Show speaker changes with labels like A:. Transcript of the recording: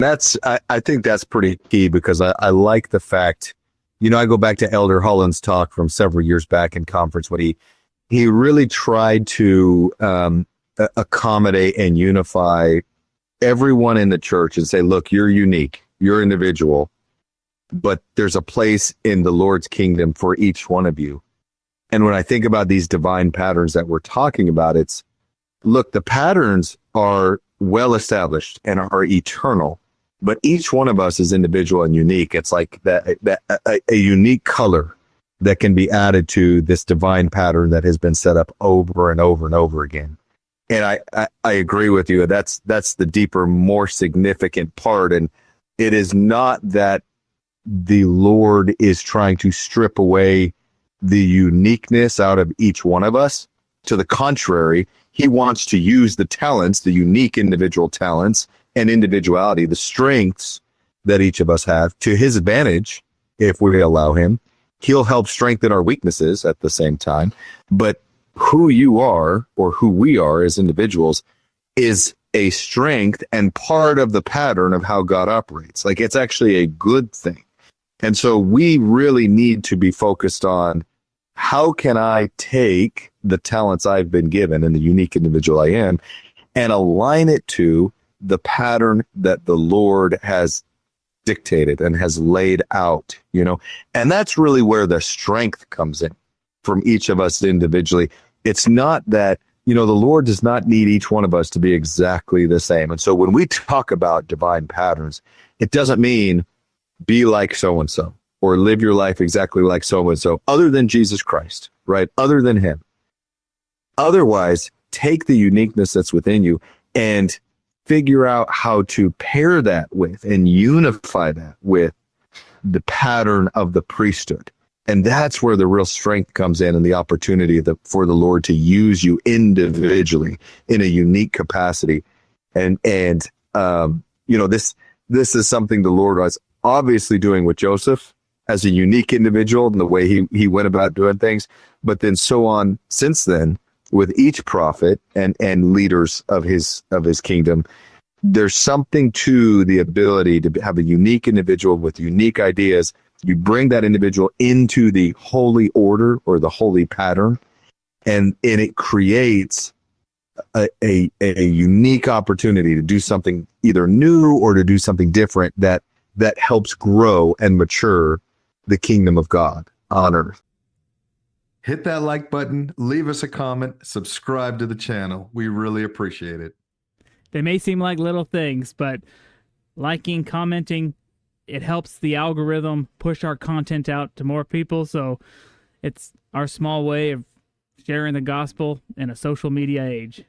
A: I think that's pretty key because I like the fact, I go back to Elder Holland's talk from several years back in conference when he really tried to accommodate and unify everyone in the church and say, look, you're unique, you're individual, but there's a place in the Lord's kingdom for each one of you. And when I think about these divine patterns that we're talking about, look, the patterns are well established and are eternal, but each one of us is individual and unique. It's like a unique color that can be added to this divine pattern that has been set up over and over and over again. And I agree with you. That's the deeper, more significant part. And it is not that the Lord is trying to strip away the uniqueness out of each one of us. To the contrary, he wants to use the talents, the unique individual talents and individuality, the strengths that each of us have to his advantage. If we allow him, he'll help strengthen our weaknesses at the same time. But who you are, or who we are as individuals, is a strength and part of the pattern of how God operates. Like, it's actually a good thing. And so we really need to be focused on, how can I take the talents I've been given and the unique individual I am and align it to the pattern that the Lord has dictated and has laid out, and that's really where the strength comes in from each of us individually. It's not that, the Lord does not need each one of us to be exactly the same. And so when we talk about divine patterns, it doesn't mean be like so-and-so or live your life exactly like so-and-so, other than Jesus Christ, right? Other than him. Otherwise, take the uniqueness that's within you and figure out how to pair that with and unify that with the pattern of the priesthood. And that's where the real strength comes in, and the opportunity for the Lord to use you individually in a unique capacity. And this is something the Lord was obviously doing with Joseph as a unique individual and the way he went about doing things, but then so on since then with each prophet and leaders of his kingdom. There's something to the ability to have a unique individual with unique ideas. You bring that individual into the holy order or the holy pattern, and it creates a unique opportunity to do something either new or to do something different that helps grow and mature the kingdom of God on earth.
B: Hit that like button, leave us a comment, subscribe to the channel. We really appreciate it.
C: They may seem like little things, but liking, commenting, it helps the algorithm push our content out to more people. So it's our small way of sharing the gospel in a social media age.